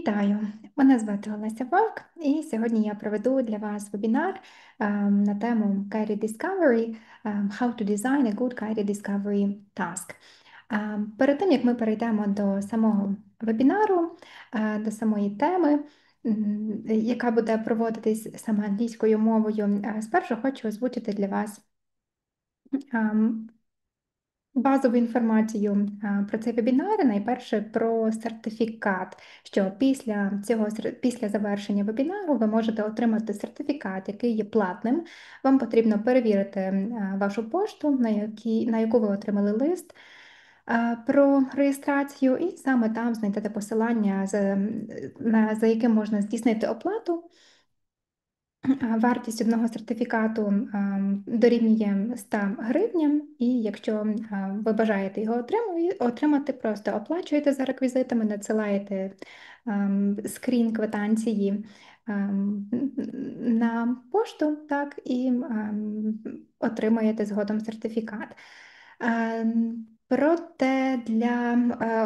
Вітаю! Мене звати Олеся Вовк, і сьогодні я проведу для вас вебінар на тему Guided Discovery How to design a good guided discovery task. Перед тим, як ми перейдемо до самого вебінару, до самої теми, яка буде проводитись саме англійською мовою, спершу хочу озвучити для вас базову інформацію про цей вебінар, найперше про сертифікат, що після завершення вебінару ви можете отримати сертифікат, який є платним. Вам потрібно перевірити вашу пошту, на яку ви отримали лист про реєстрацію, і саме там знайдете посилання, за яким можна здійснити оплату. Вартість одного сертифікату дорівнює 100 гривням, і якщо ви бажаєте його отримати, просто оплачуєте за реквізитами, надсилаєте скрін квитанції на пошту, так, і отримаєте згодом сертифікат. Проте для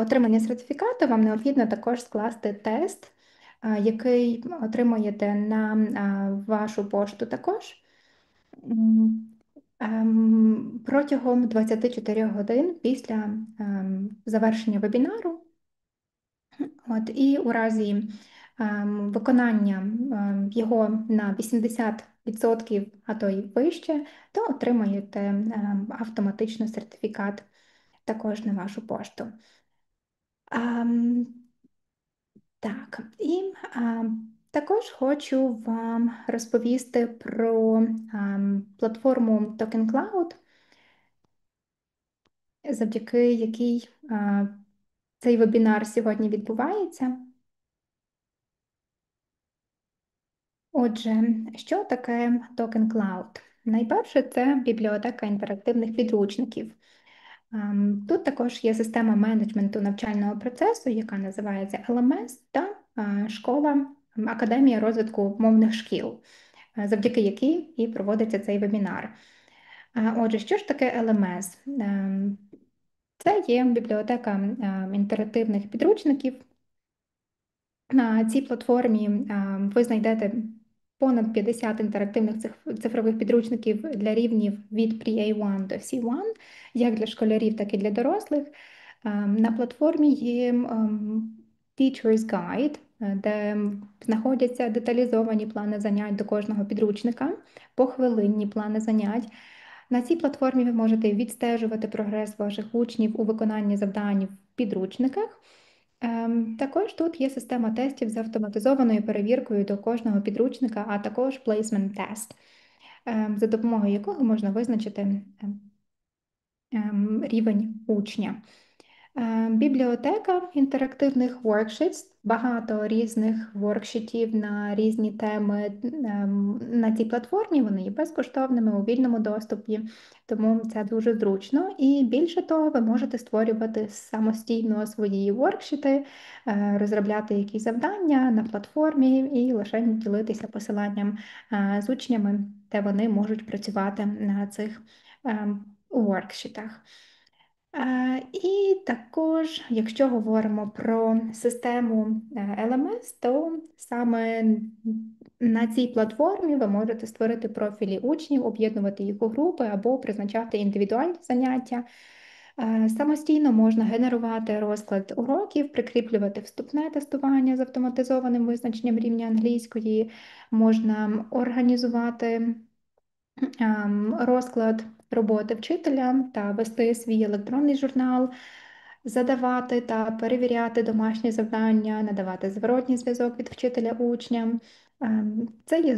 отримання сертифікату вам необхідно також скласти тест, який отримуєте на вашу пошту також протягом 24 годин після завершення вебінару. І у разі виконання його на 80%, а то й вище, то отримаєте автоматично сертифікат також на вашу пошту. Так, і також хочу вам розповісти про платформу TalkEn.Cloud, завдяки якій цей вебінар сьогодні відбувається. Отже, що таке TalkEn.Cloud? Найперше, це бібліотека інтерактивних підручників. Тут також є система менеджменту навчального процесу, яка називається LMS, та школа Академія розвитку мовних шкіл, завдяки якій і проводиться цей вебінар. Отже, що ж таке LMS? Це є бібліотека інтерактивних підручників. На цій платформі ви знайдете понад 50 інтерактивних цифрових підручників для рівнів від Pre-A1 до C1, як для школярів, так і для дорослих. На платформі є Teacher's Guide, де знаходяться деталізовані плани занять до кожного підручника, похвилинні плани занять. На цій платформі ви можете відстежувати прогрес ваших учнів у виконанні завдань в підручниках. Також тут є система тестів з автоматизованою перевіркою до кожного підручника, а також placement test, за допомогою якого можна визначити рівень учня. Бібліотека інтерактивних worksheets, багато різних воркшітів на різні теми на цій платформі, вони є безкоштовними у вільному доступі, тому це дуже зручно. І більше того, ви можете створювати самостійно свої воркшіти, розробляти якісь завдання на платформі і лише ділитися посиланням з учнями, де вони можуть працювати на цих воркшітах. І також, якщо говоримо про систему LMS, то саме на цій платформі ви можете створити профілі учнів, об'єднувати їх у групи або призначати індивідуальні заняття. Самостійно можна генерувати розклад уроків, прикріплювати вступне тестування з автоматизованим визначенням рівня англійської, можна організувати розклад роботи вчителя та вести свій електронний журнал, задавати та перевіряти домашні завдання, надавати зворотній зв'язок від вчителя учням. Це є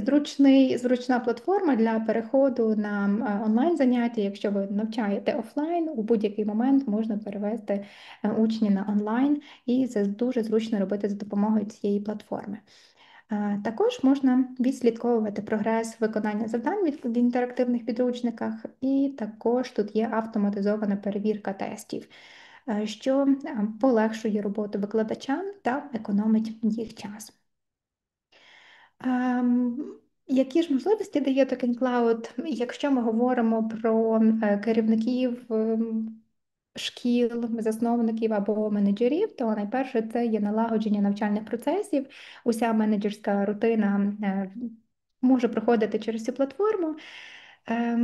зручна платформа для переходу на онлайн-заняття. Якщо ви навчаєте офлайн, у будь-який момент можна перевести учня на онлайн, і це дуже зручно робити за допомогою цієї платформи. Також можна відслідковувати прогрес виконання завдань в інтерактивних підручниках, і також тут є автоматизована перевірка тестів, що полегшує роботу викладачам та економить їх час. Які ж можливості дає TalkEn.Cloud, якщо ми говоримо про керівників шкіл, засновників або менеджерів, то найперше це є налагодження навчальних процесів. Уся менеджерська рутина може проходити через цю платформу.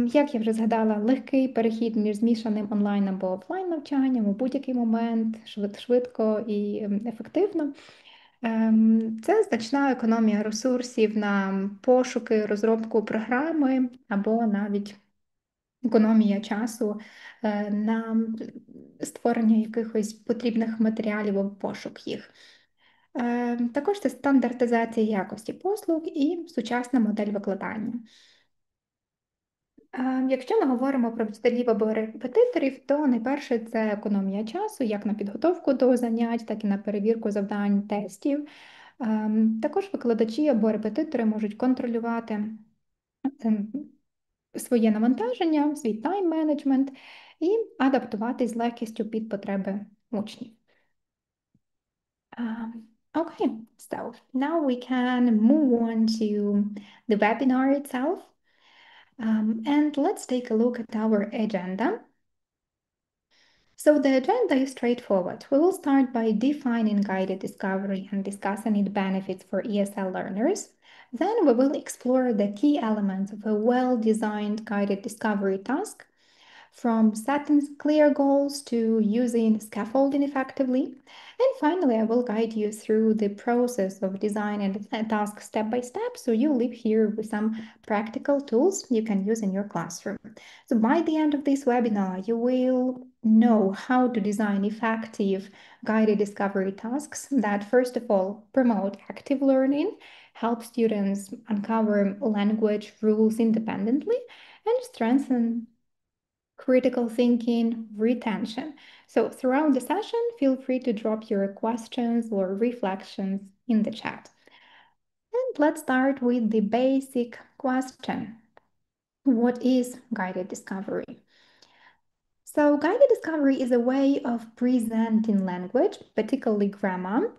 Як я вже згадала, легкий перехід між змішаним онлайн або офлайн навчанням у будь-який момент, швидко і ефективно. Це значна економія ресурсів на пошуки, розробку програми або навіть економія часу на створення якихось потрібних матеріалів або пошук їх. Також це стандартизація якості послуг і сучасна модель викладання. Якщо ми говоримо про вчителів або репетиторів, то найперше це економія часу, як на підготовку до занять, так і на перевірку завдань, тестів. Також викладачі або репетитори можуть контролювати ем, своє навантаження, свій тайм-менеджмент і адаптуватись з легкістю під потреби учнів. Okay, so now we can move on to the webinar itself. And let's take a look at our agenda. So the agenda is straightforward. We will start by defining guided discovery and discussing its benefits for ESL learners. Then we will explore the key elements of a well-designed guided discovery task, from setting clear goals to using scaffolding effectively. And finally, I will guide you through the process of designing a task step by step, so you leave here with some practical tools you can use in your classroom. So by the end of this webinar, you will know how to design effective guided discovery tasks that, first of all, promote active learning, help students uncover language rules independently, and strengthen critical thinking, retention. So throughout the session, feel free to drop your questions or reflections in the chat. And let's start with the basic question. What is guided discovery? So guided discovery is a way of presenting language, particularly grammar,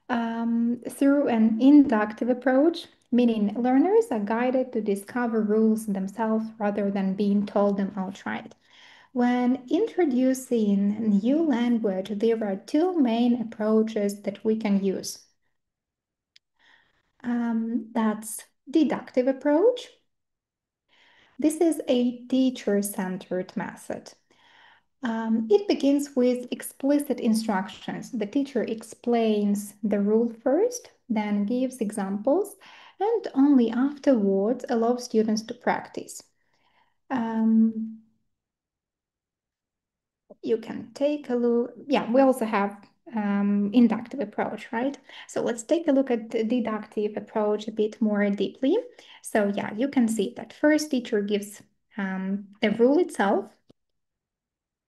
through an inductive approach, meaning learners are guided to discover rules themselves rather than being told them outright. When introducing new language, there are two main approaches that we can use. That's deductive approach. This is a teacher-centered method. It begins with explicit instructions. The teacher explains the rule first, then gives examples, and only afterwards allows students to practice. You can take a look. Yeah, we also have inductive approach, right? So let's take a look at the deductive approach a bit more deeply. So yeah, you can see that first teacher gives the rule itself,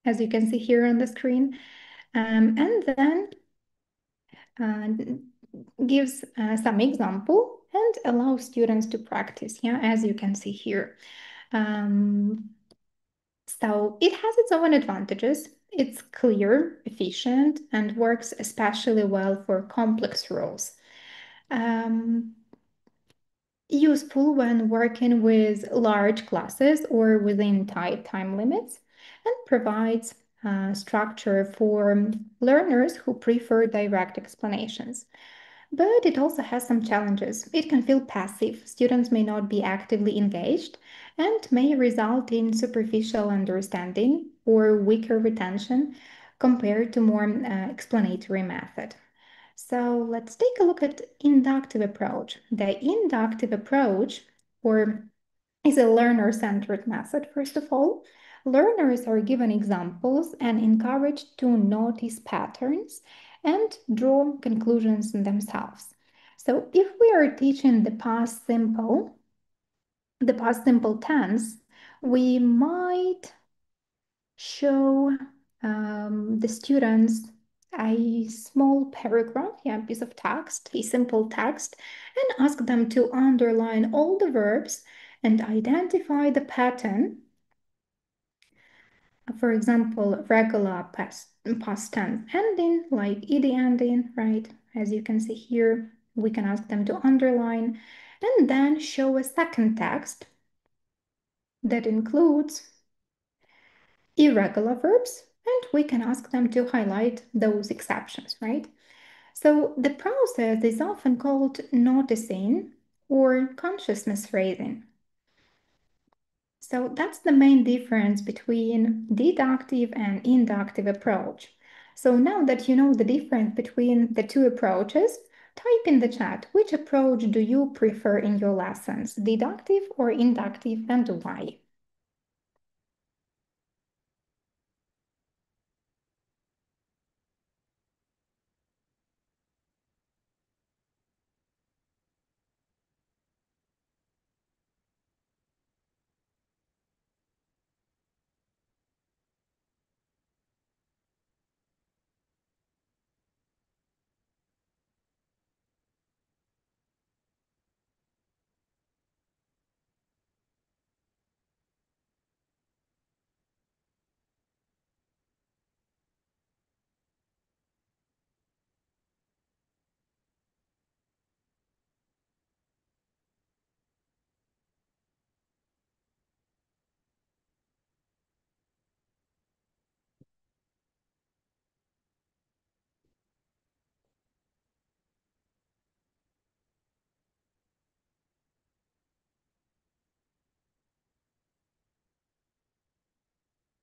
as you can see here on the screen, and then gives some example and allows students to practice, yeah, as you can see here. So it has its own advantages. It's clear, efficient, and works especially well for complex roles. Useful when working with large classes or within tight time limits, and provides structure for learners who prefer direct explanations. But it also has some challenges. It can feel passive. Students may not be actively engaged and may result in superficial understanding or weaker retention compared to more explanatory method. So let's take a look at inductive approach. The inductive approach, or is a learner-centered method, first of all. Learners are given examples and encouraged to notice patterns and draw conclusions themselves. So if we are teaching the past simple tense, we might show the students a small paragraph, yeah, a piece of text, a simple text, and ask them to underline all the verbs and identify the pattern. For example, regular past tense ending, like ed ending, right? As you can see here, we can ask them to underline and then show a second text that includes irregular verbs and we can ask them to highlight those exceptions, right? So the process is often called noticing or consciousness raising. So that's the main difference between deductive and inductive approach. So now that you know the difference between the two approaches, type in the chat which approach do you prefer in your lessons, deductive or inductive, and why?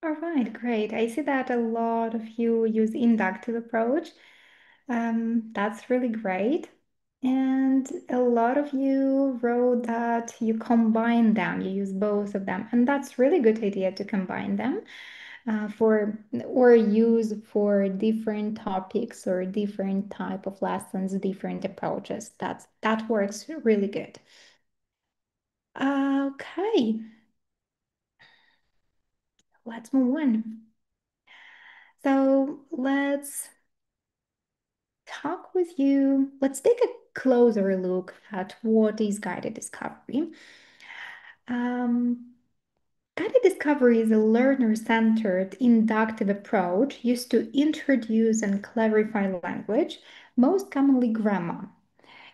All right, great. I see that a lot of you use inductive approach. That's really great. And a lot of you wrote that you combine them, you use both of them. And that's really good idea to combine them for or use for different topics or different type of lessons, different approaches. That works really good. Okay, let's move on. So let's talk with you. Let's take a closer look at what is guided discovery. Um, Guided discovery is a learner-centered inductive approach used to introduce and clarify language, most commonly grammar.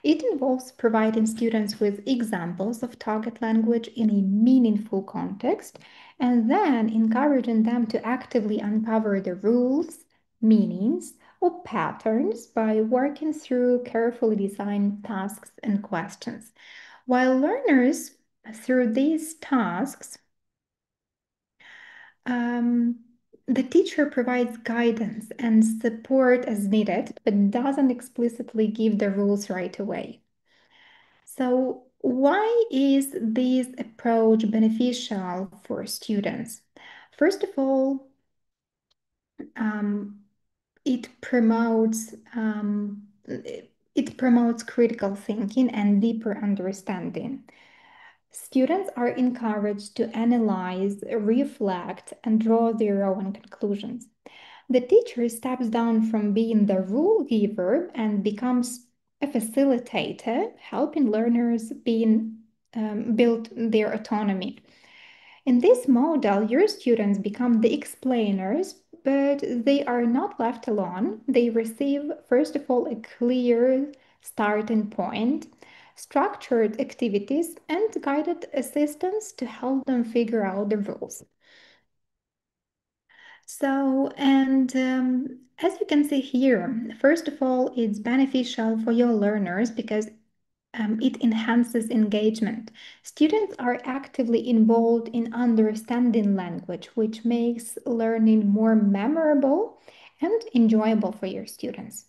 It involves providing students with examples of target language in a meaningful context and then encouraging them to actively uncover the rules, meanings, or patterns by working through carefully designed tasks and questions. While learners, through these tasks, um, the teacher provides guidance and support as needed, but doesn't explicitly give the rules right away. So, why is this approach beneficial for students? First of all, um, it promotes it promotes critical thinking and deeper understanding. Students are encouraged to analyze, reflect, and draw their own conclusions. The teacher steps down from being the rule giver and becomes a facilitator, helping learners build their autonomy. In this model, your students become the explainers, but they are not left alone. They receive, first of all, a clear starting point, structured activities, and guided assistance to help them figure out the rules. So, and as you can see here, first of all, it's beneficial for your learners because it enhances engagement. Students are actively involved in understanding language, which makes learning more memorable and enjoyable for your students.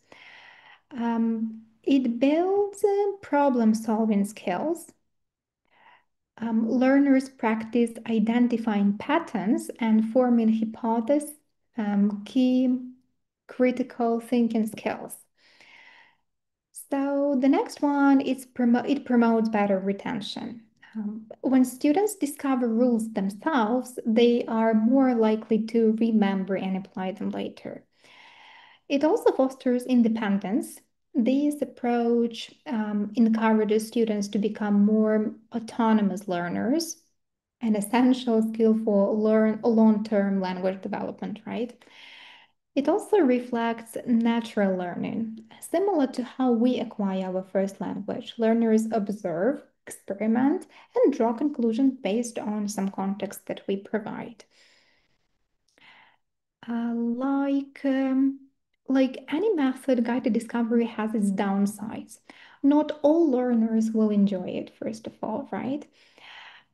It builds problem-solving skills. Learners practice identifying patterns and forming hypotheses, key critical thinking skills. So the next one is it promotes better retention. When students discover rules themselves, they are more likely to remember and apply them later. It also fosters independence. This approach encourages students to become more autonomous learners, an essential skill for long-term language development, right? It also reflects natural learning. Similar to how we acquire our first language, learners observe, experiment, and draw conclusions based on some context that we provide. Like any method, guided discovery has its downsides. Not all learners will enjoy it, first of all, right?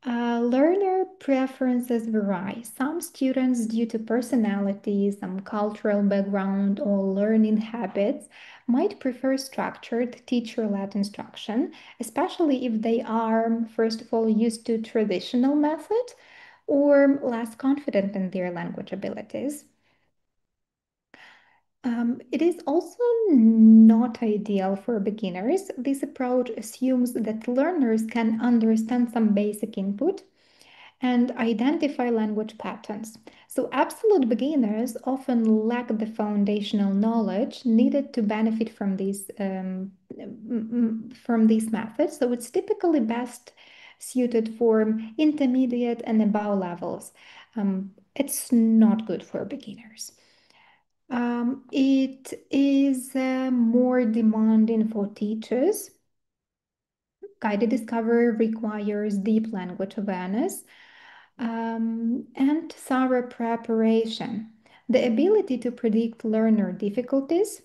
Learner preferences vary. Some students, due to personality, some cultural background, or learning habits, might prefer structured teacher-led instruction, especially if they are, first of all, used to traditional methods or less confident in their language abilities. It is also not ideal for beginners. This approach assumes that learners can understand some basic input and identify language patterns. So, absolute beginners often lack the foundational knowledge needed to benefit from these methods. So, it's typically best suited for intermediate and above levels. It's not good for beginners. It is more demanding for teachers. Guided discovery requires deep language awareness and thorough preparation. The ability to predict learner difficulties,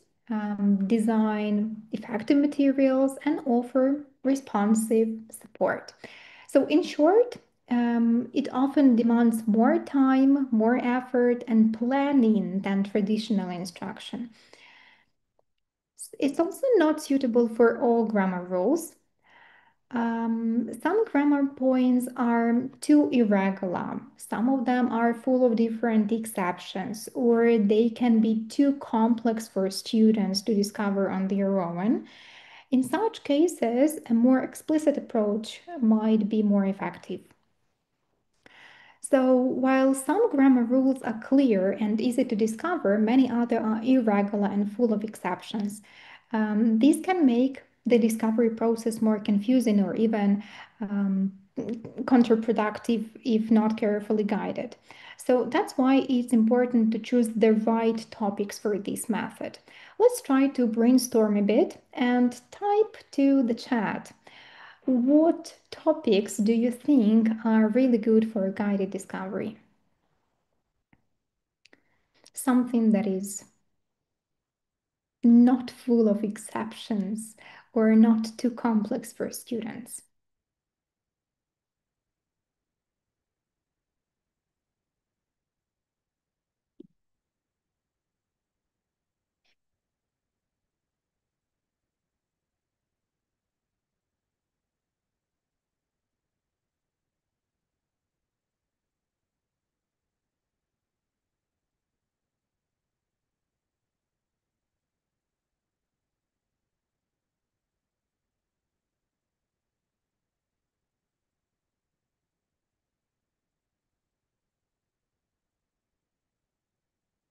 design effective materials, and offer responsive support. So, in short, it often demands more time, more effort, and planning than traditional instruction. It's also not suitable for all grammar rules. Some grammar points are too irregular. Some of them are full of different exceptions, or they can be too complex for students to discover on their own. In such cases, a more explicit approach might be more effective. So, while some grammar rules are clear and easy to discover, many others are irregular and full of exceptions. These can make the discovery process more confusing or even counterproductive if not carefully guided. So, that's why it's important to choose the right topics for this method. Let's try to brainstorm a bit and type to the chat. What topics do you think are really good for guided discovery? Something that is not full of exceptions or not too complex for students.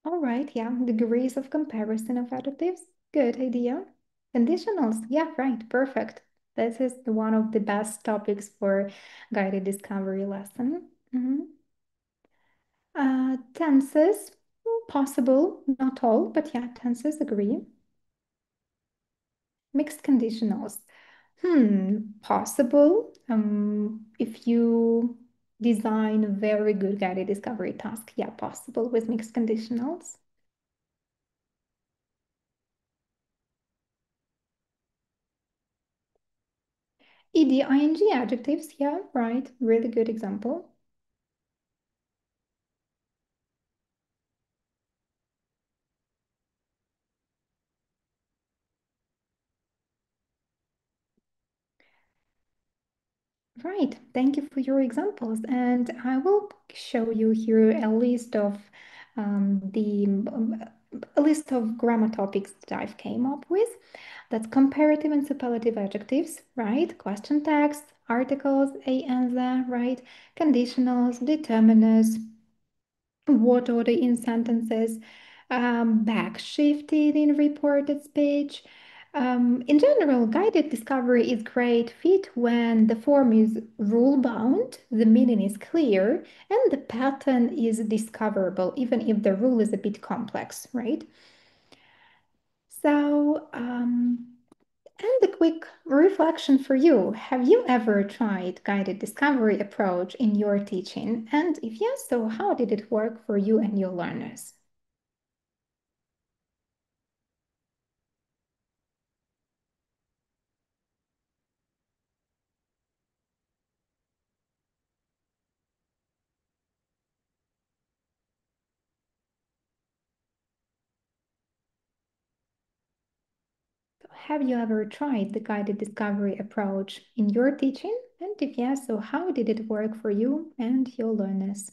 All right, yeah, degrees of comparison of adjectives. Good idea. Conditionals, yeah, right, perfect. This is one of the best topics for guided discovery lesson. Mhm. Tenses, possible, not all, but yeah, tenses agree. Mixed conditionals. Possible. If you design a very good guided discovery task, yeah, possible with mixed conditionals. ED, ing adjectives, yeah, right. Really good example. Right. Thank you for your examples. And I will show you here a list of the a list of grammar topics that I've came up with. That's comparative and superlative adjectives, right? Question text, articles, a and the, right? Conditionals, determiners, word order in sentences, backshifted in reported speech. In general, guided discovery is great fit when the form is rule bound, the meaning is clear, and the pattern is discoverable, even if the rule is a bit complex, right? So, and a quick reflection for you. Have you ever tried guided discovery approach in your teaching? And if yes, so how did it work for you and your learners? have you ever tried the guided discovery approach in your teaching? And if yes, so how did it work for you and your learners?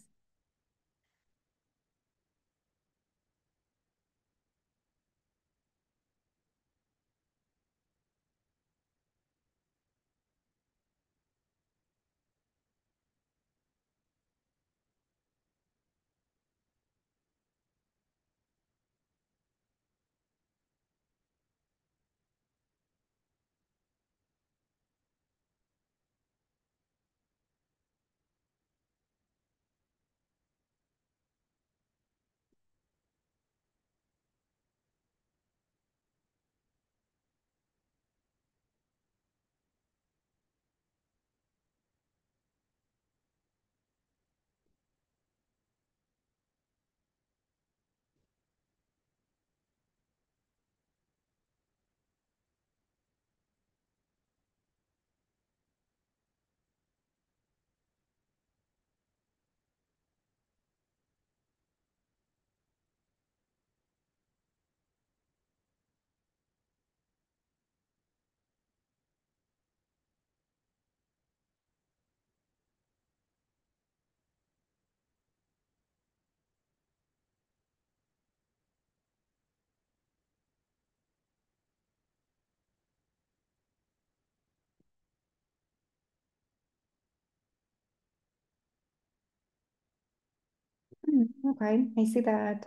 Okay, I see that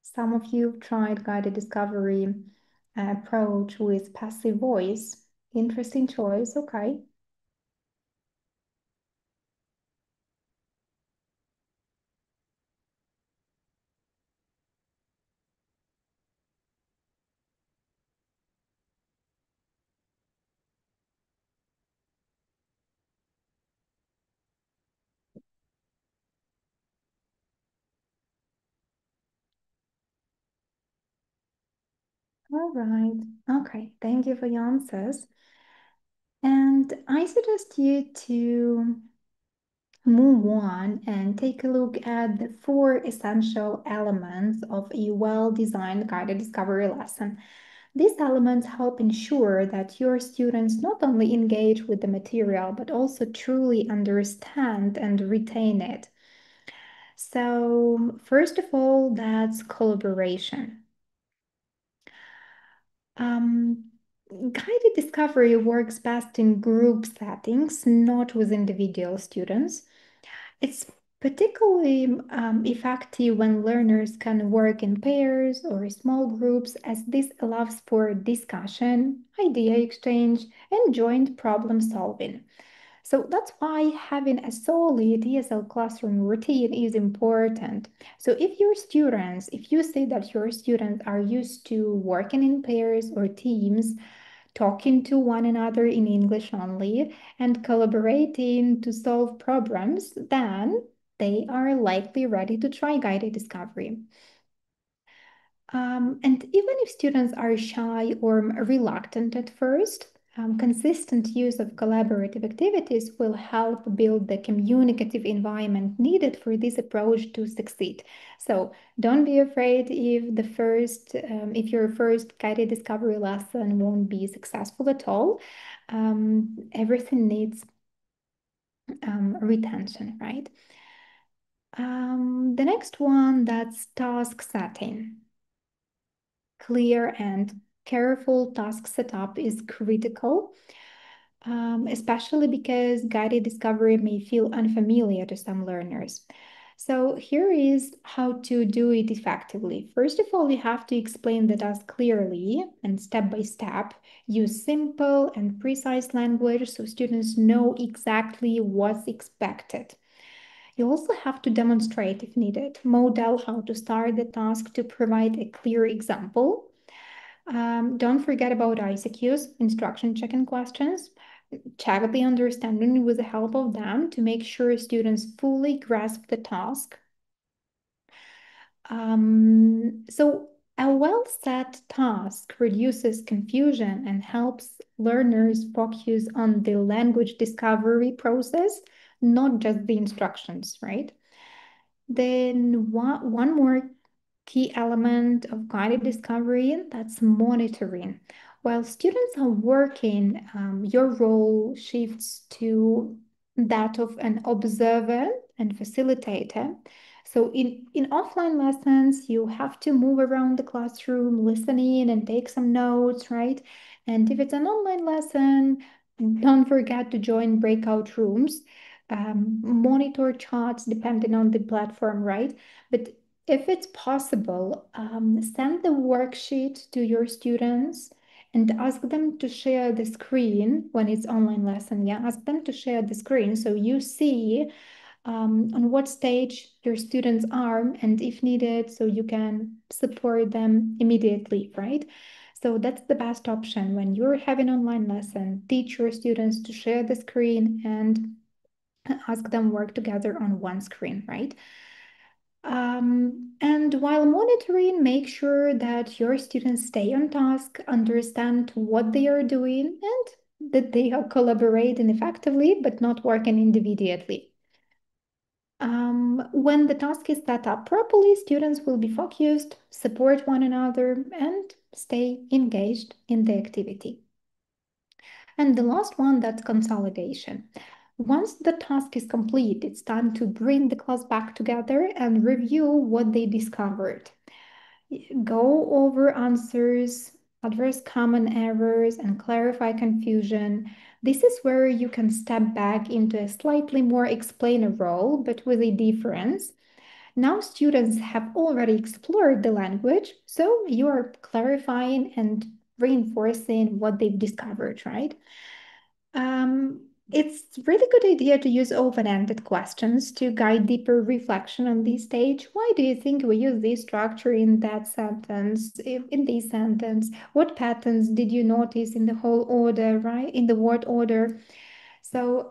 some of you tried guided discovery approach with passive voice. Interesting choice. Okay. All right. Okay. Thank you for your answers. And I suggest you to move on and take a look at the four essential elements of a well-designed guided discovery lesson. These elements help ensure that your students not only engage with the material, but also truly understand and retain it. So, first of all, that's collaboration. Guided discovery works best in group settings, not with individual students. It's particularly effective when learners can work in pairs or small groups, as this allows for discussion, idea exchange, and joint problem solving. So that's why having a solid ESL classroom routine is important. So if you say that your students are used to working in pairs or teams, talking to one another in English only, and collaborating to solve problems, then they are likely ready to try guided discovery. And even if students are shy or reluctant at first, consistent use of collaborative activities will help build the communicative environment needed for this approach to succeed. So don't be afraid if your first guided discovery lesson won't be successful at all. Everything needs retention, right? The next one, that's task setting. Clear and careful task setup is critical, especially because guided discovery may feel unfamiliar to some learners. So here is how to do it effectively. First of all, you have to explain the task clearly and step by step. Use simple and precise language so students know exactly what's expected. You also have to demonstrate, if needed, model how to start the task to provide a clear example. Don't forget about ICQs, instruction checking questions. Check the understanding with the help of them to make sure students fully grasp the task. So a well-set task reduces confusion and helps learners focus on the language discovery process, not just the instructions, right? Then one more key element of guided discovery, that's monitoring. While students are working, your role shifts to that of an observer and facilitator. So in offline lessons, you have to move around the classroom, listen in and take some notes, right? And if it's an online lesson, don't forget to join breakout rooms, monitor charts depending on the platform, right? But if it's possible, send the worksheet to your students and ask them to share the screen when it's online lesson. Yeah, ask them to share the screen so you see on what stage your students are, and if needed, so you can support them immediately, right? So that's the best option when you're having online lesson. Teach your students to share the screen and ask them work together on one screen, right? And while monitoring, make sure that your students stay on task, understand what they are doing, and that they are collaborating effectively but not working individually. When the task is set up properly, students will be focused, support one another, and stay engaged in the activity. And the last one, that's consolidation. Once the task is complete, it's time to bring the class back together and review what they discovered. Go over answers, address common errors, and clarify confusion. This is where you can step back into a slightly more explainer role, but with a difference. Now students have already explored the language, so you are clarifying and reinforcing what they've discovered, right? It's really good idea to use open-ended questions to guide deeper reflection on this stage. Why do you think we use this structure in that sentence, in this sentence? What patterns did you notice in the whole order, right? In the word order. So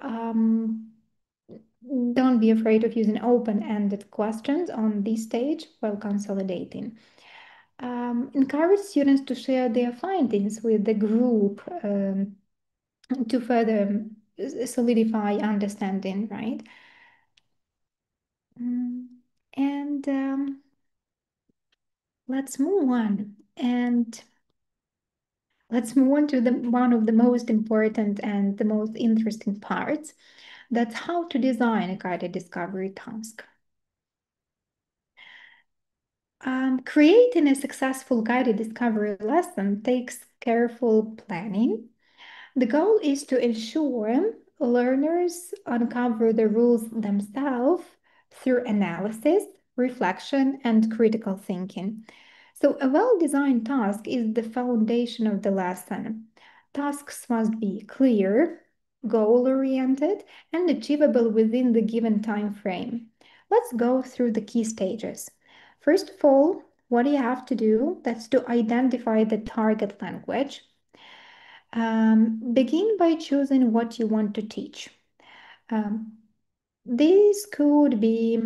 don't be afraid of using open-ended questions on this stage while consolidating. Encourage students to share their findings with the group. To further solidify understanding, right? Mm, And let's move on. And let's move on to the one of the most important and the most interesting parts. That's how to design a guided discovery task. Creating a successful guided discovery lesson takes careful planning. The goal is to ensure learners uncover the rules themselves through analysis, reflection, and critical thinking. So, a well designed task is the foundation of the lesson. Tasks must be clear, goal oriented, and achievable within the given time frame. Let's go through the key stages. First of all, what do you have to do? That's to identify the target language. Begin by choosing what you want to teach. Um, this could be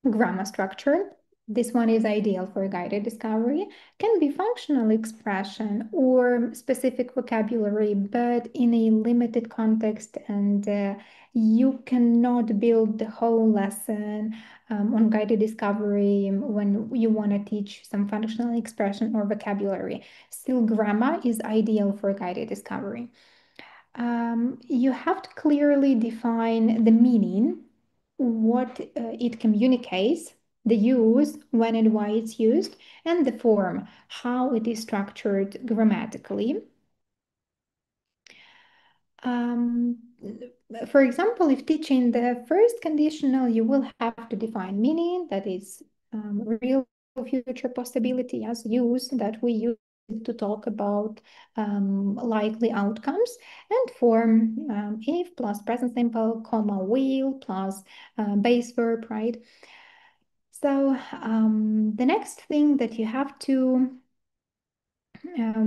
grammar structure. This one is ideal for guided discovery. Can be functional expression or specific vocabulary, but in a limited context, and you cannot build the whole lesson on guided discovery when you want to teach some functional expression or vocabulary. Still, grammar is ideal for guided discovery. You have to clearly define the meaning, what it communicates, the use, when and why it's used, and the form, how it is structured grammatically. Um, for example, if teaching the first conditional, you will have to define meaning, that is real future possibility, as use that we use to talk about likely outcomes, and form if plus present simple, comma, will plus base verb, right? So the next thing that you have to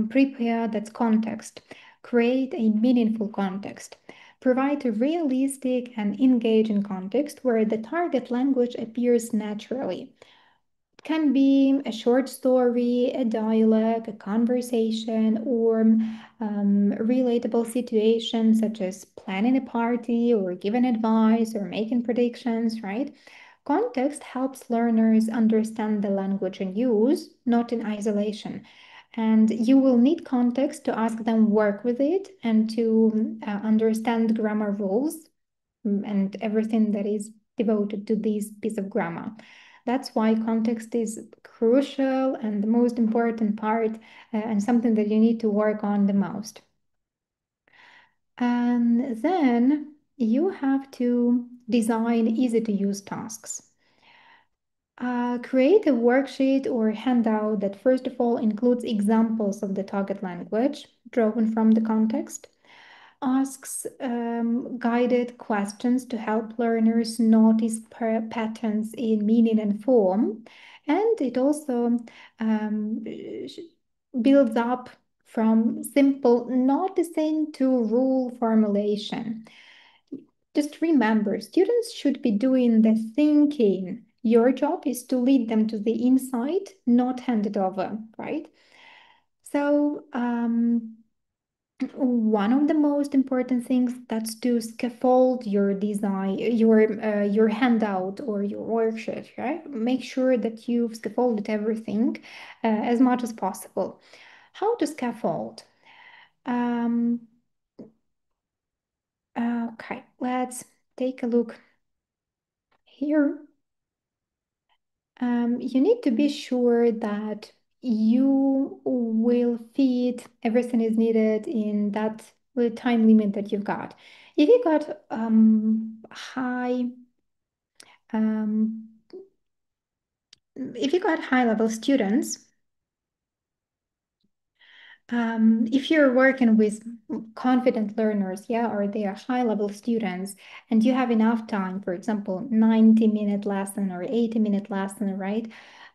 prepare, that's context. Create a meaningful context. Provide a realistic and engaging context where the target language appears naturally. It can be a short story, a dialogue, a conversation, or relatable situations such as planning a party or giving advice or making predictions, right? Context helps learners understand the language in use, not in isolation. And you will need context to ask them work with it and to understand grammar rules and everything that is devoted to this piece of grammar. That's why context is crucial and the most important part and something that you need to work on the most. And then you have to design easy to use tasks. Create a worksheet or handout that first of all includes examples of the target language drawn from the context, asks guided questions to help learners notice patterns in meaning and form, and it also um, builds up from simple noticing to rule formulation. Just remember, students should be doing the thinking. Your job is to lead them to the insight, not hand it over, right? So, one of the most important things that's to scaffold your design, your handout or your worksheet, right? Make sure that you've scaffolded everything as much as possible. How to scaffold? Um, okay, let's take a look here. You need to be sure that you will fit everything is needed in that time limit that you've got. If you got um, if you got high level students, if you're working with confident learners, yeah, or they are high-level students, and you have enough time, for example, 90-minute lesson or 80-minute lesson, right?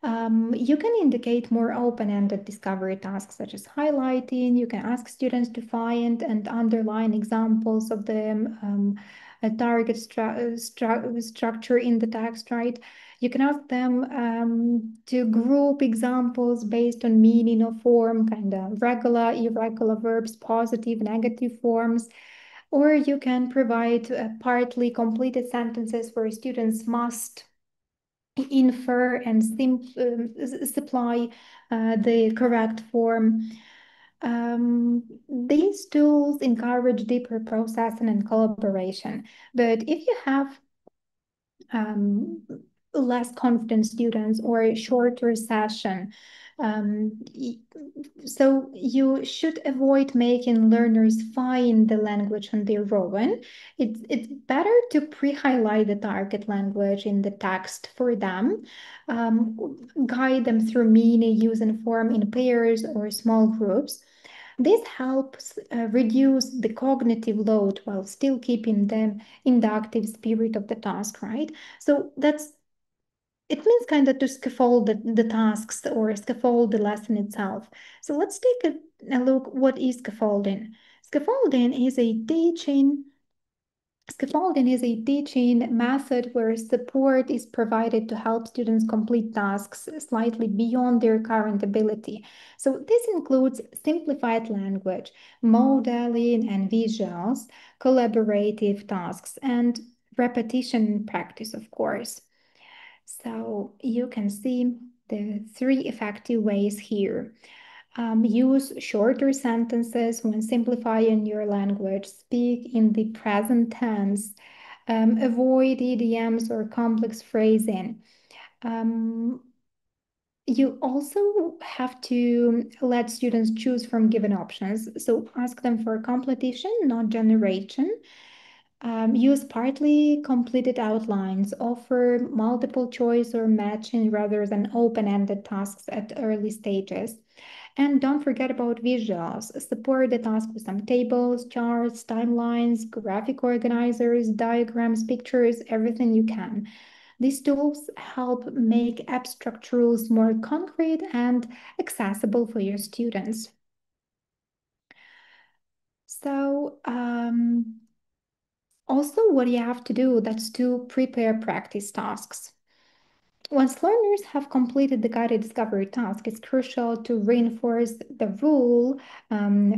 You can indicate more open-ended discovery tasks such as highlighting. You can ask students to find and underline examples of the a target structure in the text, right? You can ask them to group examples based on meaning or form, kind of regular, irregular verbs, positive, negative forms. Or you can provide partly completed sentences where students must infer and supply the correct form. These tools encourage deeper processing and collaboration. But if you have um, less confident students or a shorter session. Um, so you should avoid making learners find the language on their own. It's better to pre-highlight the target language in the text for them, guide them through meaning, use and form in pairs or small groups. This helps reduce the cognitive load while still keeping them in the active spirit of the task, right? So it means kind of to scaffold the tasks or scaffold the lesson itself. So let's take a look what is scaffolding. Scaffolding is a teaching Scaffolding is a teaching method where support is provided to help students complete tasks slightly beyond their current ability. So this includes simplified language, modeling and visuals, collaborative tasks, and repetition practice, of course. So you can see the three effective ways here. Use shorter sentences when simplifying your language. Speak in the present tense. Avoid idioms or complex phrasing. Um, you also have to let students choose from given options. So ask them for completion, not generation. Use partly completed outlines. Offer multiple choice or matching rather than open-ended tasks at early stages. And don't forget about visuals. Support the task with some tables, charts, timelines, graphic organizers, diagrams, pictures, everything you can. These tools help make abstract rules more concrete and accessible for your students. So, also what you have to do, that's to prepare practice tasks. Once learners have completed the guided discovery task, it's crucial to reinforce the rule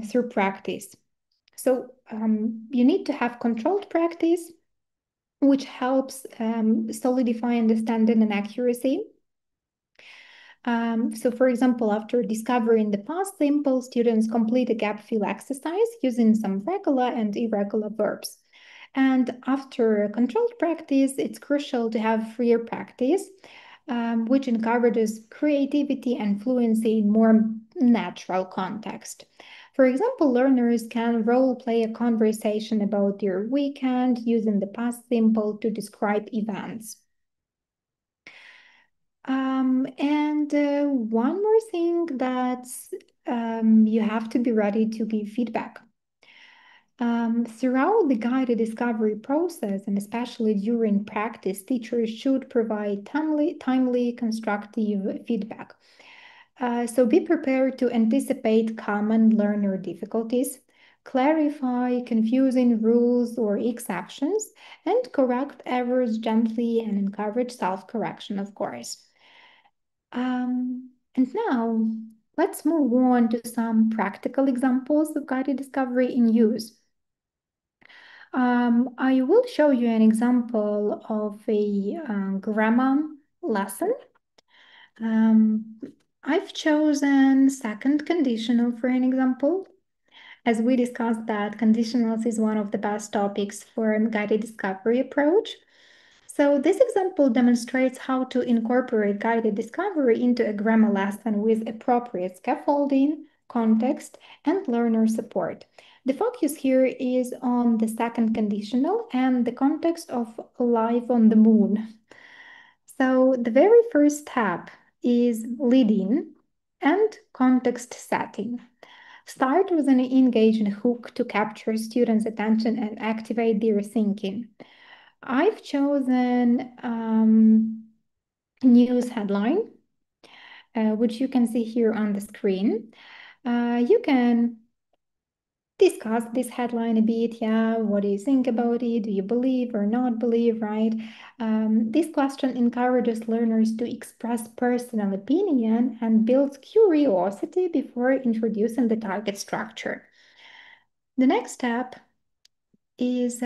through practice. So you need to have controlled practice which helps solidify understanding and accuracy. So for example, after discovering the past simple, students complete a gap fill exercise using some regular and irregular verbs. And after controlled practice, it's crucial to have freer practice, which encourages creativity and fluency in more natural context. For example, learners can role play a conversation about their weekend using the past simple to describe events. And one more thing that you have to be ready to give feedback. Throughout the guided discovery process, and especially during practice, teachers should provide timely constructive feedback. So be prepared to anticipate common learner difficulties, clarify confusing rules or exceptions, and correct errors gently and encourage self-correction, of course. And now let's move on to some practical examples of guided discovery in use. I will show you an example of a grammar lesson. Um, I've chosen second conditional for an example. As we discussed that conditionals is one of the best topics for a guided discovery approach. So this example demonstrates how to incorporate guided discovery into a grammar lesson with appropriate scaffolding, context, and learner support. The focus here is on the second conditional and the context of life on the moon. So the very first step is leading and context setting. Start with an engaging hook to capture students' attention and activate their thinking. I've chosen news headline, which you can see here on the screen. You can discuss this headline a bit. Yeah, what do you think about it? Do you believe or not believe, right? This question encourages learners to express personal opinion and builds curiosity before introducing the target structure. The next step is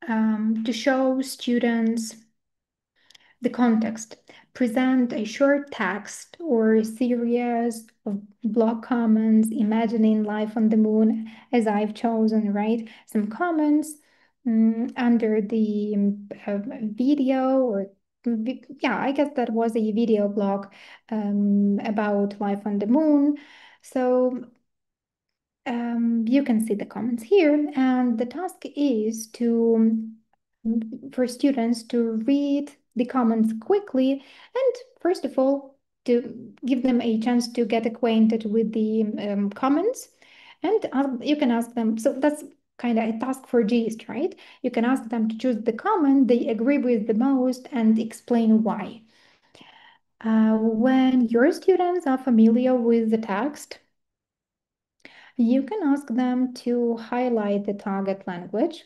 to show students the context. Present a short text or a series of blog comments, imagining life on the moon, as I've chosen, right? Some comments under the video, or yeah, I guess that was a video blog about life on the moon. So you can see the comments here, and the task is to for students to read the comments quickly, and first of all, to give them a chance to get acquainted with the comments, and you can ask them. So that's kind of a task for gist, right? You can ask them to choose the comment they agree with the most and explain why. When your students are familiar with the text, you can ask them to highlight the target language.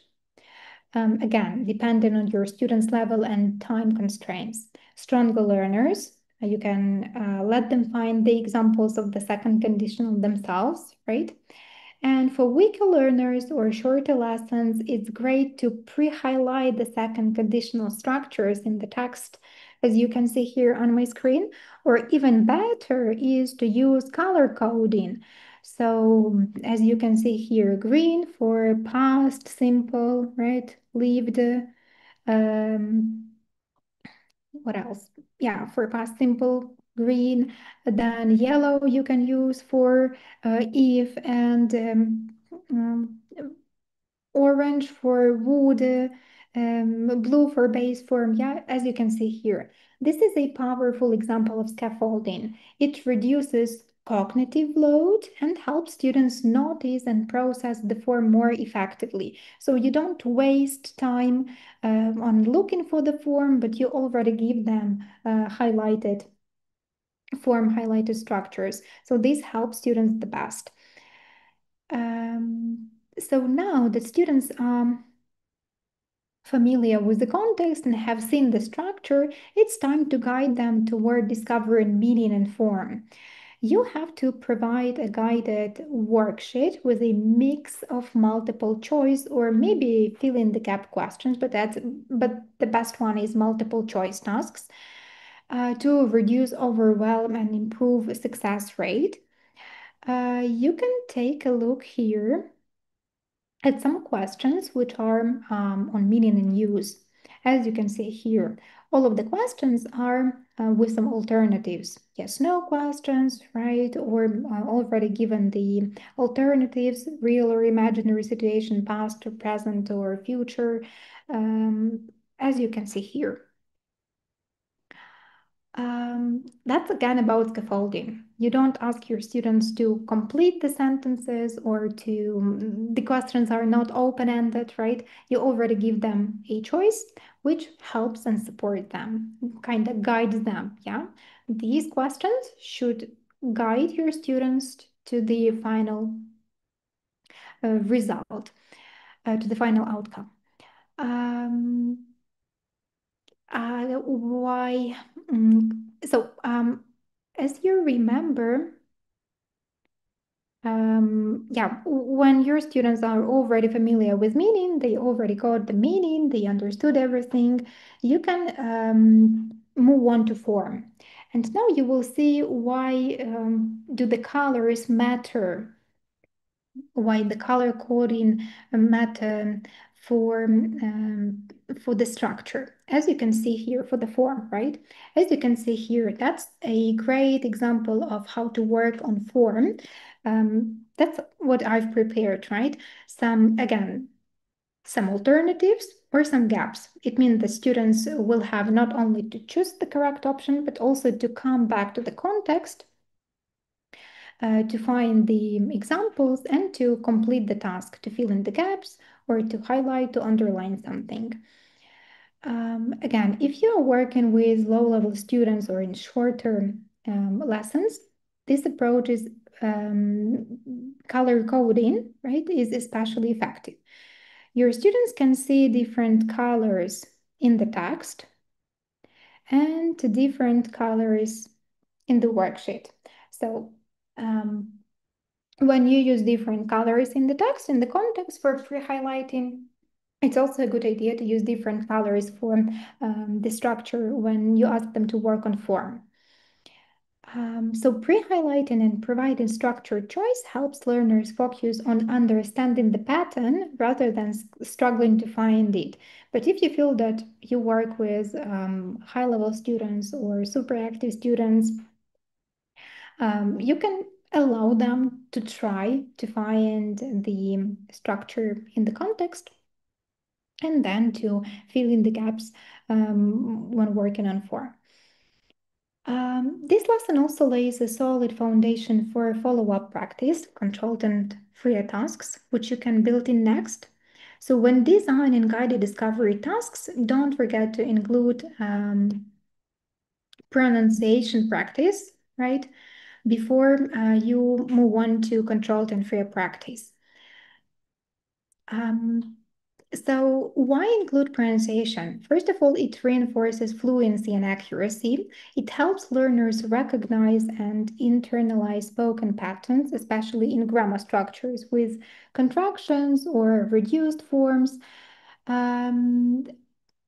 Again, depending on your student's level and time constraints. Stronger learners, you can let them find the examples of the second conditional themselves, right? And for weaker learners or shorter lessons, it's great to pre-highlight the second conditional structures in the text, as you can see here on my screen, or even better is to use color coding. So as you can see here, green for past simple, right? Lived, what else? Yeah, for past simple, green. Then yellow you can use for if, and um, orange for wood, blue for base form. Yeah, as you can see here. This is a powerful example of scaffolding. It reduces cognitive load and helps students notice and process the form more effectively. So you don't waste time on looking for the form, but you already give them highlighted structures. So this helps students the best. So now the students are familiar with the context and have seen the structure, it's time to guide them toward discovering meaning and form. You have to provide a guided worksheet with a mix of multiple choice or maybe fill in the gap questions, but the best one is multiple choice tasks to reduce overwhelm and improve success rate. You can take a look here at some questions which are on meaning and use. As you can see here, all of the questions are with some alternatives. Yes, no questions, right? Or already given the alternatives, real or imaginary situation, past or present or future, as you can see here. That's again about scaffolding. You don't ask your students to complete the sentences or the questions are not open-ended, right? You already give them a choice, which helps and support them, kind of guides them, yeah? These questions should guide your students to the final result, to the final outcome. Um, why? So, as you remember, yeah, when your students are already familiar with meaning, they already got the meaning, they understood everything, you can move on to form. And now you will see why do the colors matter, why the color coding matter for the structure. As you can see here for the form, right? As you can see here, that's a great example of how to work on form. That's what I've prepared, right? Again, some alternatives or some gaps. It means the students will have not only to choose the correct option, but also to come back to the context to find the examples and to complete the task, to fill in the gaps or to highlight, to underline something. Again, if you're working with low-level students or in short-term lessons, this approach is color coding, right, is especially effective. Your students can see different colors in the text and different colors in the worksheet. So when you use different colors in the text, in the context for pre-highlighting, it's also a good idea to use different colors for the structure when you ask them to work on form. So pre-highlighting and providing structured choice helps learners focus on understanding the pattern rather than struggling to find it. But if you feel that you work with high-level students or super active students, you can allow them to try to find the structure in the context and then to fill in the gaps when working on form. This lesson also lays a solid foundation for follow-up practice, controlled and free tasks, which you can build in next. So when designing guided discovery tasks, don't forget to include pronunciation practice, right? Before you move on to controlled and free practice. So why include pronunciation? First of all, it reinforces fluency and accuracy. It helps learners recognize and internalize spoken patterns, especially in grammar structures with contractions or reduced forms. Um,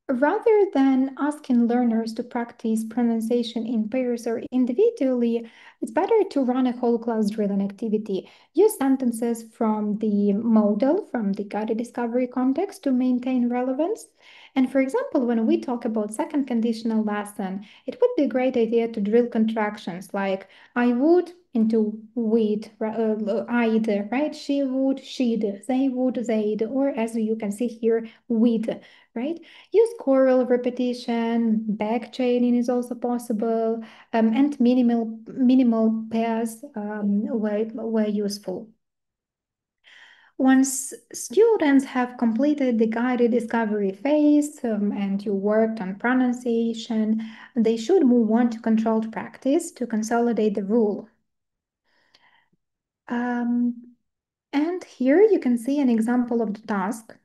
Rather than asking learners to practice pronunciation in pairs or individually, it's better to run a whole class drilling activity. Use sentences from the model, from the guided discovery context to maintain relevance. And for example, when we talk about second conditional lesson, it would be a great idea to drill contractions like I would into would, I'd, right? She would, she'd, they would, they'd, or as you can see here, we'd, right? Use choral repetition, back chaining is also possible, and minimal pairs were useful. Once students have completed the guided discovery phase and you worked on pronunciation, they should move on to controlled practice to consolidate the rule. And here you can see an example of the task.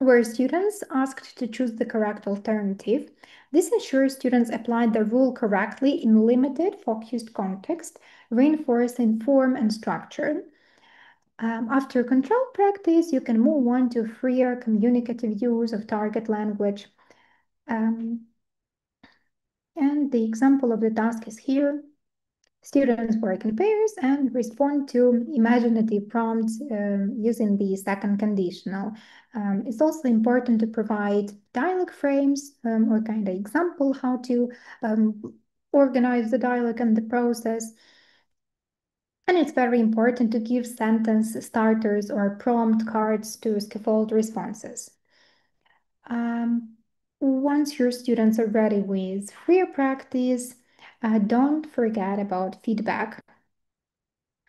where students asked to choose the correct alternative. This ensures students applied the rule correctly in limited, focused context, reinforcing form and structure. After controlled practice, you can move on to freer communicative use of target language. Um, and the example of the task is here. Students work in pairs and respond to imaginative prompts using the second conditional. It's also important to provide dialogue frames or kind of example how to organize the dialogue and the process. And it's very important to give sentence starters or prompt cards to scaffold responses. Um, Once your students are ready with freer practice, don't forget about feedback.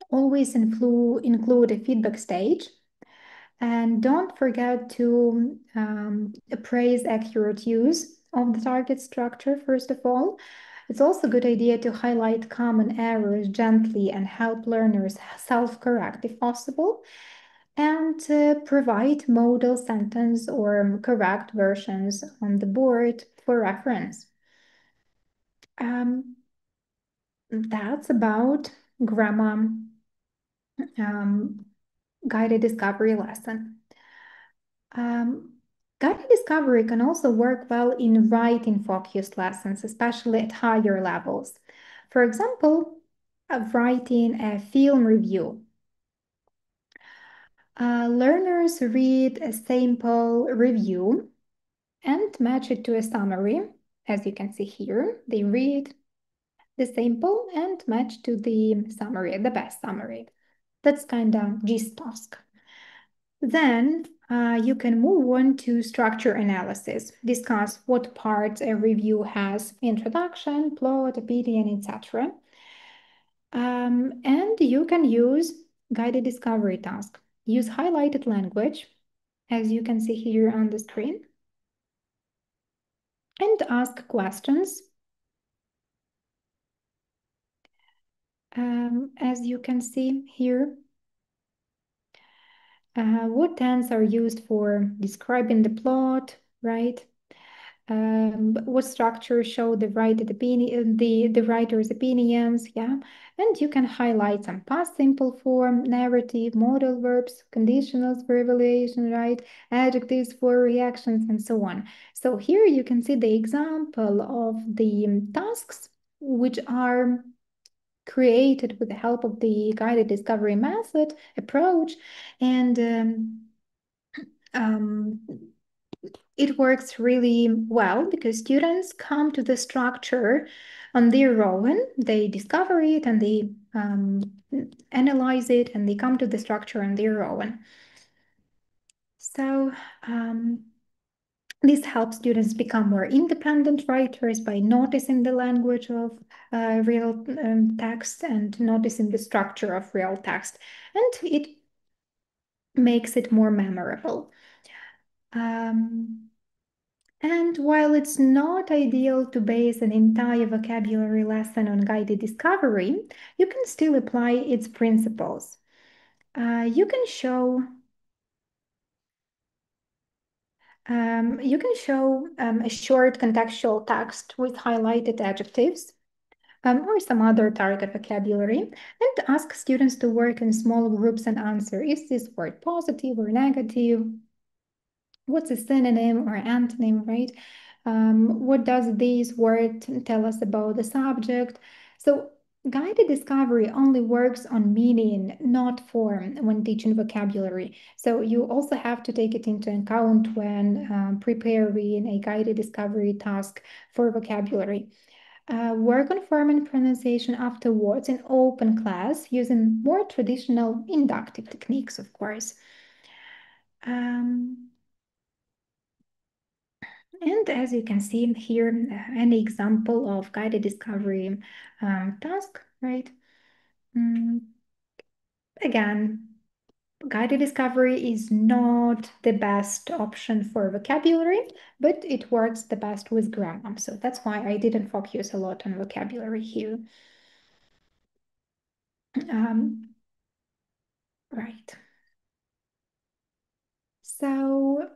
Always include a feedback stage, and don't forget to appraise accurate use of the target structure, first of all. It's also a good idea to highlight common errors gently and help learners self-correct if possible, and provide model sentence or correct versions on the board for reference. Um, that's about grammar um, guided discovery lesson. Um, Guided discovery can also work well in writing focused lessons, especially at higher levels. For example, writing a film review. Learners read a sample review and match it to a summary. As you can see here, they read the sample and match to the summary, the best summary. That's kind of gist task. Then you can move on to structure analysis. Discuss what parts a review has: introduction, plot, opinion, etc. And you can use guided discovery task. Use highlighted language, as you can see here on the screen, and ask questions. As you can see here, what tense are used for describing the plot, right? What structure show the writer's opinion, the writer's opinions, yeah. And you can highlight some past simple form, narrative, modal verbs, conditionals for evaluation, right? Adjectives for reactions, and so on. So here you can see the example of the tasks which are created with the help of the guided discovery method approach, and um, it works really well because students come to the structure on their own. They discover it and they analyze it, and they come to the structure on their own. So this helps students become more independent writers by noticing the language of real text and noticing the structure of real text, and it makes it more memorable. And while it's not ideal to base an entire vocabulary lesson on guided discovery, you can still apply its principles. You can show a short contextual text with highlighted adjectives or some other target vocabulary, and ask students to work in small groups and answer, is this word positive or negative? What's a synonym or antonym, right? What does this word tell us about the subject? So guided discovery only works on meaning, not form, when teaching vocabulary. So you also have to take it into account when preparing a guided discovery task for vocabulary. Work on form and pronunciation afterwards in open class using more traditional inductive techniques, of course. Um, And as you can see here, an example of guided discovery task, right? Mm, Again, guided discovery is not the best option for vocabulary, but it works the best with grammar. So that's why I didn't focus a lot on vocabulary here. Um, right. So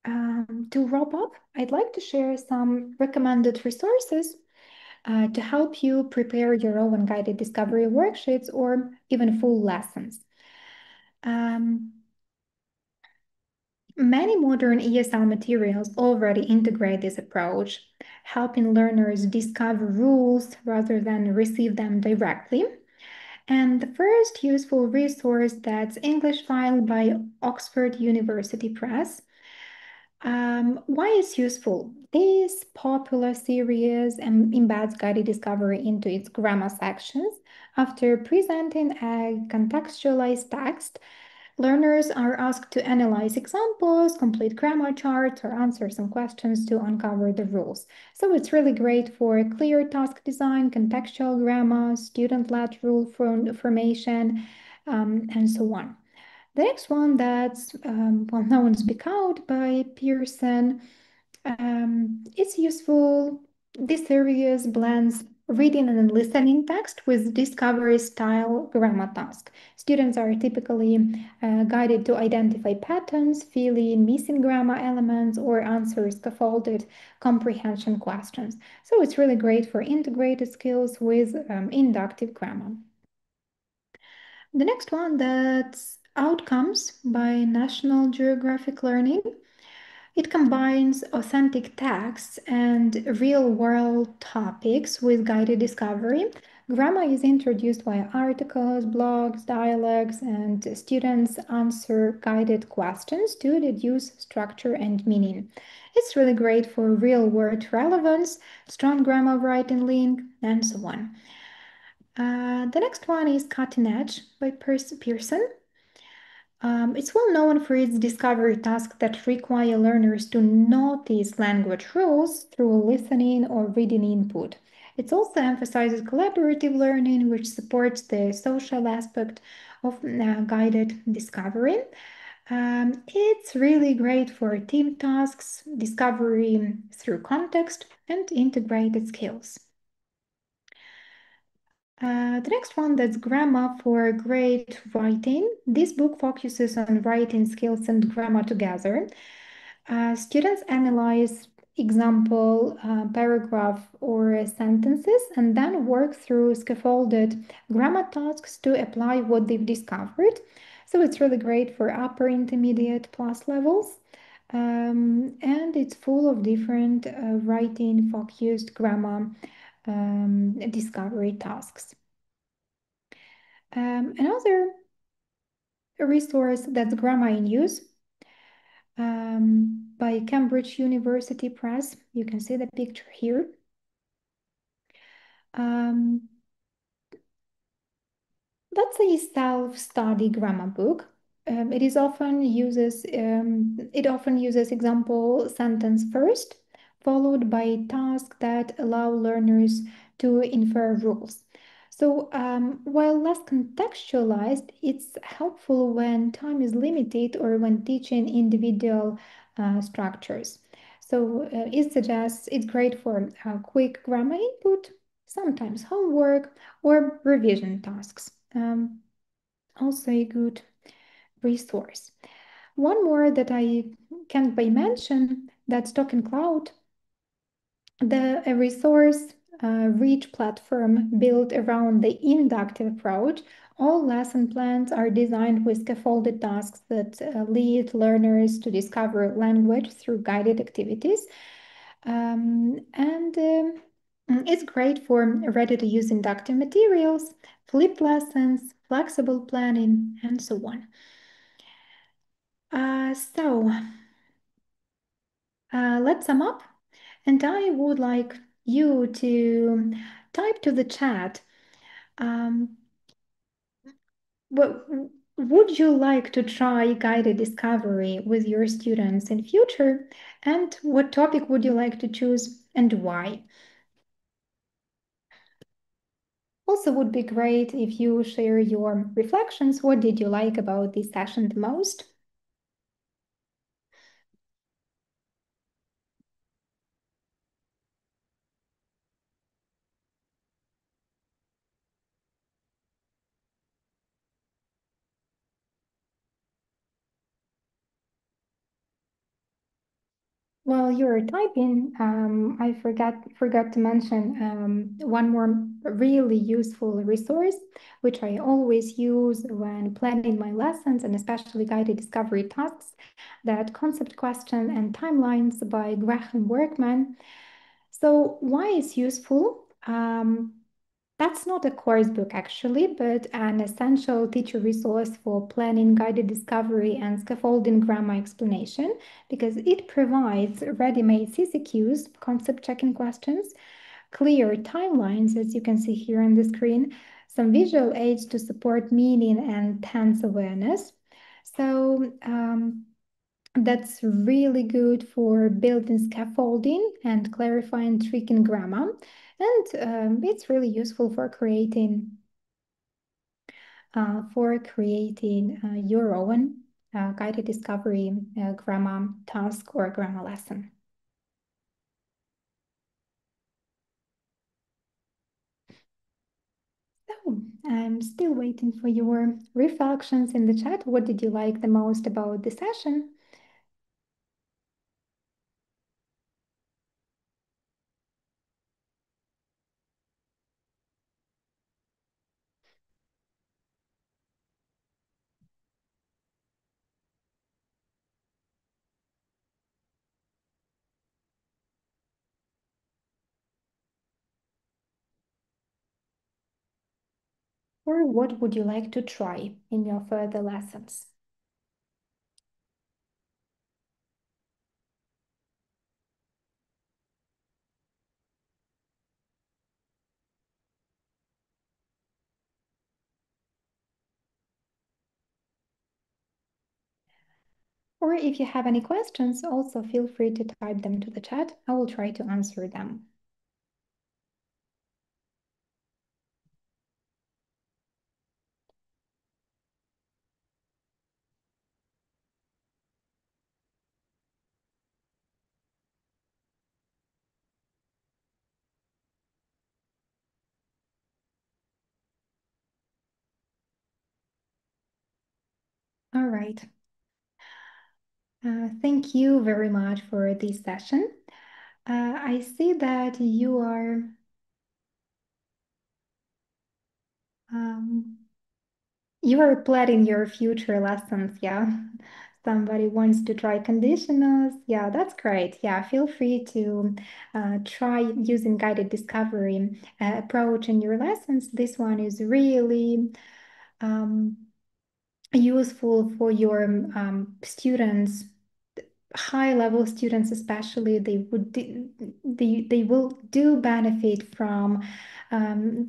To wrap up, I'd like to share some recommended resources to help you prepare your own guided discovery worksheets or even full lessons. Um, Many modern ESL materials already integrate this approach, helping learners discover rules rather than receive them directly. And the first useful resource, that's English File by Oxford University Press. Why is useful? This popular series embeds guided discovery into its grammar sections. After presenting a contextualized text, learners are asked to analyze examples, complete grammar charts, or answer some questions to uncover the rules. So it's really great for clear task design, contextual grammar, student-led rule formation, and so on. The next one, that's well known Speak Out by Pearson. It's useful. This series blends reading and listening text with discovery style grammar task. Students are typically guided to identify patterns, fill in missing grammar elements, or answer scaffolded comprehension questions. So it's really great for integrated skills with inductive grammar. The next one, that's Outcomes by National Geographic Learning. It combines authentic texts and real-world topics with guided discovery. Grammar is introduced via articles, blogs, dialogues, and students answer guided questions to deduce structure and meaning. It's really great for real-world relevance, strong grammar writing link, and so on. The next one is Cutting Edge by Pearson. It's well known for its discovery tasks that require learners to notice language rules through listening or reading input. It also emphasizes collaborative learning, which supports the social aspect of guided discovery. It's really great for team tasks, discovery through context, and integrated skills. The next one, that's Grammar for Great Writing. This book focuses on writing skills and grammar together. Students analyze example paragraph or sentences and then work through scaffolded grammar tasks to apply what they've discovered. So it's really great for upper intermediate plus levels. And it's full of different writing focused grammar discovery tasks. Another resource, that's Grammar in Use by Cambridge University Press. You can see the picture here. Um, that's a self-study grammar book. It often uses example sentence first, followed by tasks that allow learners to infer rules. So while less contextualized, it's helpful when time is limited or when teaching individual structures. So it suggests it's great for quick grammar input, sometimes homework or revision tasks. Also a good resource. One more that I can't by mention, that's TalkEn.Cloud, a resource rich platform built around the inductive approach. All lesson plans are designed with scaffolded tasks that lead learners to discover language through guided activities. It's great for ready-to-use inductive materials, flipped lessons, flexible planning, and so on. Let's sum up. And I would like you to type to the chat. Um, what would you like to try guided discovery with your students in future? And what topic would you like to choose and why? Also, would be great if you share your reflections. What did you like about this session the most? While you're typing, I forgot to mention one more really useful resource, which I always use when planning my lessons and especially guided discovery tasks. That concept question and timelines by Graham Workman. So why is useful? That's not a course book actually, but an essential teacher resource for planning, guided discovery, and scaffolding grammar explanation because it provides ready-made CCQs, concept checking questions, clear timelines, as you can see here on the screen, some visual aids to support meaning and tense awareness. So that's really good for building scaffolding and clarifying trick in grammar. And it's really useful for creating your own guided discovery grammar task or grammar lesson. So I'm still waiting for your reflections in the chat. What did you like the most about the session? Or what would you like to try in your further lessons? Or if you have any questions, also feel free to type them to the chat. I will try to answer them. All right. Thank you very much for this session. I see that um, you are planning your future lessons, yeah? Somebody wants to try conditionals. Yeah, that's great. Yeah, feel free to try using guided discovery approach in your lessons. This one is really um, useful for your students, high level students especially. They will do benefit from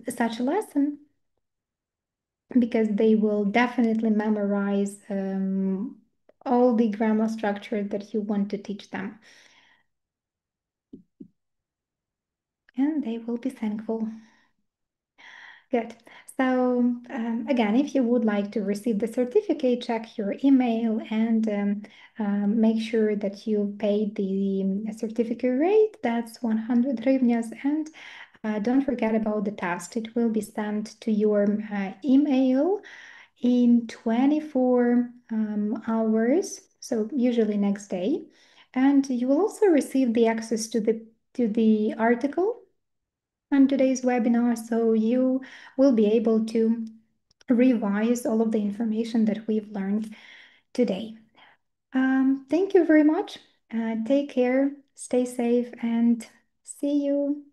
such a lesson because they will definitely memorize all the grammar structure that you want to teach them, and they will be thankful. Good. So again, if you would like to receive the certificate, check your email and make sure that you paid the certificate rate. That's 100 hryvnias. And don't forget about the test. It will be sent to your email in 24 hours, so usually next day. And you will also receive the access to the article on today's webinar, so you will be able to revise all of the information that we've learned today. Thank you very much. Take care, stay safe, and see you